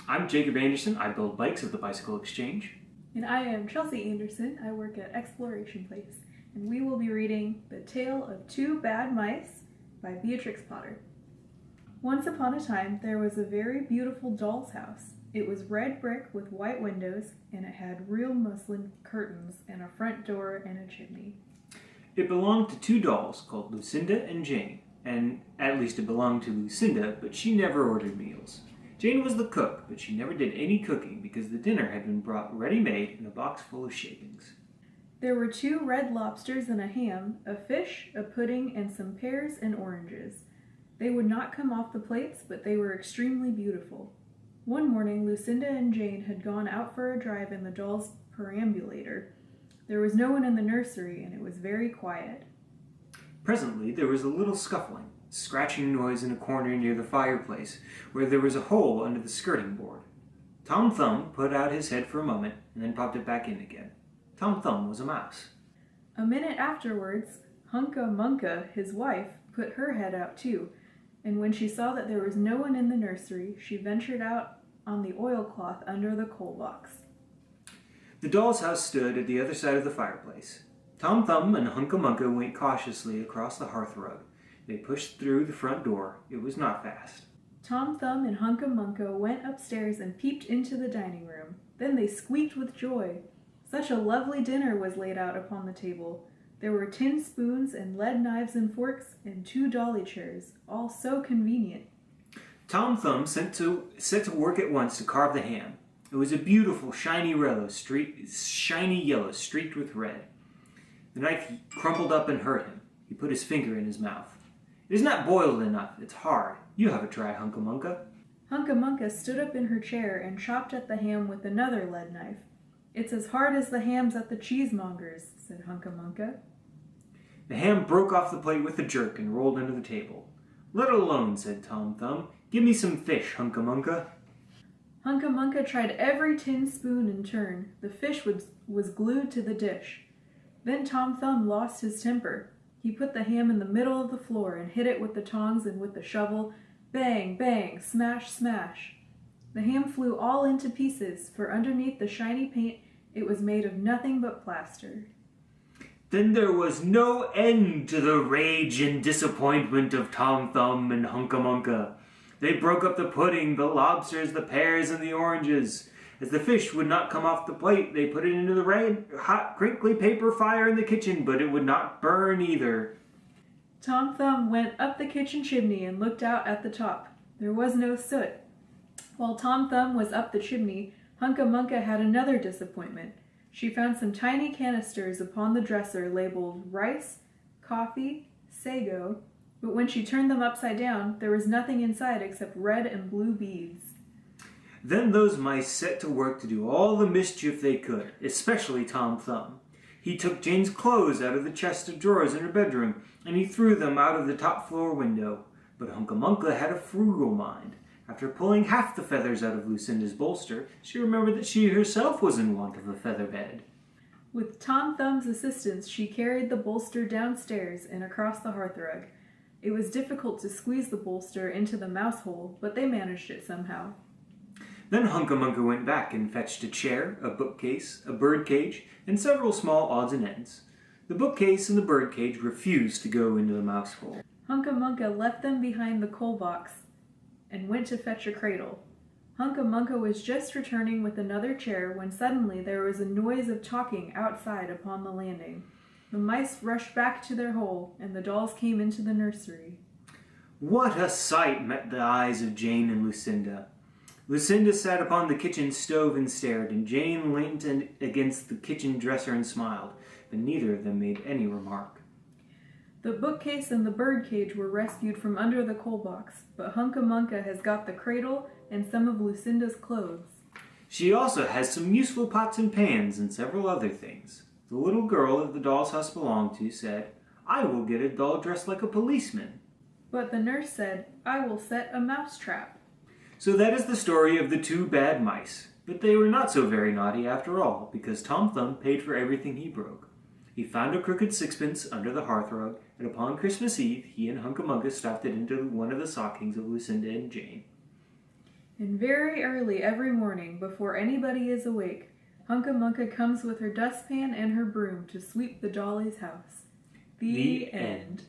I'm Jacob Anderson. I build bikes at the Bicycle Exchange. And I am Chelsea Anderson. I work at Exploration Place. And we will be reading The Tale of Two Bad Mice by Beatrix Potter. Once upon a time, there was a very beautiful doll's house. It was red brick with white windows, and it had real muslin curtains and a front door and a chimney. It belonged to two dolls called Lucinda and Jane. And at least it belonged to Lucinda, but she never ordered meals. Jane was the cook, but she never did any cooking because the dinner had been brought ready-made in a box full of shavings. There were 2 red lobsters and a ham, a fish, a pudding, and some pears and oranges. They would not come off the plates, but they were extremely beautiful. One morning, Lucinda and Jane had gone out for a drive in the doll's perambulator. There was no one in the nursery, and it was very quiet. Presently, there was a little scuffling, scratching noise in a corner near the fireplace, where there was a hole under the skirting board. Tom Thumb put out his head for a moment, and then popped it back in again. Tom Thumb was a mouse. A minute afterwards, Hunca Munca, his wife, put her head out too, and when she saw that there was no one in the nursery, she ventured out on the oilcloth under the coal box. The doll's house stood at the other side of the fireplace. Tom Thumb and Hunca Munca went cautiously across the hearth rug. They pushed through the front door. It was not fast. Tom Thumb and Hunca Munca went upstairs and peeped into the dining room. Then they squeaked with joy. Such a lovely dinner was laid out upon the table. There were tin spoons and lead knives and forks and 2 dolly chairs, all so convenient. Tom Thumb set to work at once to carve the ham. It was a beautiful, shiny yellow streaked with red. The knife crumpled up and hurt him. He put his finger in his mouth. "It is not boiled enough. It's hard. You have a try, Hunca Munca." Hunca Munca stood up in her chair and chopped at the ham with another lead knife. "It's as hard as the hams at the cheesemonger's," said Hunca Munca. The ham broke off the plate with a jerk and rolled under the table. "Let it alone," said Tom Thumb. "Give me some fish, Hunca Munca." Hunca Munca tried every tin spoon in turn. The fish was glued to the dish. Then Tom Thumb lost his temper. He put the ham in the middle of the floor and hit it with the tongs and with the shovel. Bang, bang, smash, smash. The ham flew all into pieces, for underneath the shiny paint it was made of nothing but plaster. Then there was no end to the rage and disappointment of Tom Thumb and Hunca Munca. They broke up the pudding, the lobsters, the pears, and the oranges. As the fish would not come off the plate, they put it into the red, hot, crinkly paper fire in the kitchen, but it would not burn either. Tom Thumb went up the kitchen chimney and looked out at the top. There was no soot. While Tom Thumb was up the chimney, Hunca Munca had another disappointment. She found some tiny canisters upon the dresser labeled rice, coffee, sago, but when she turned them upside down, there was nothing inside except red and blue beads. Then those mice set to work to do all the mischief they could, especially Tom Thumb. He took Jane's clothes out of the chest of drawers in her bedroom, and he threw them out of the top floor window. But Hunca Munca had a frugal mind. After pulling half the feathers out of Lucinda's bolster, she remembered that she herself was in want of a feather bed. With Tom Thumb's assistance, she carried the bolster downstairs and across the hearthrug. It was difficult to squeeze the bolster into the mouse hole, but they managed it somehow. Then Hunca Munca went back and fetched a chair, a bookcase, a birdcage, and several small odds and ends. The bookcase and the birdcage refused to go into the mouse hole. Hunca Munca left them behind the coal box and went to fetch a cradle. Hunca Munca was just returning with another chair when suddenly there was a noise of talking outside upon the landing. The mice rushed back to their hole, and the dolls came into the nursery. What a sight met the eyes of Jane and Lucinda! Lucinda sat upon the kitchen stove and stared, and Jane leant against the kitchen dresser and smiled, but neither of them made any remark. The bookcase and the birdcage were rescued from under the coal box, but Hunca Munca has got the cradle and some of Lucinda's clothes. She also has some useful pots and pans and several other things. The little girl that the doll's house belonged to said, "I will get a doll dressed like a policeman." But the nurse said, "I will set a mouse trap." So that is the story of the 2 bad mice. But they were not so very naughty after all, because Tom Thumb paid for everything he broke. He found a crooked sixpence under the hearthrug, and upon Christmas Eve he and Hunca Munca stuffed it into one of the stockings of Lucinda and Jane. And very early every morning, before anybody is awake, Hunca Munca comes with her dustpan and her broom to sweep the Jollies' house. The end.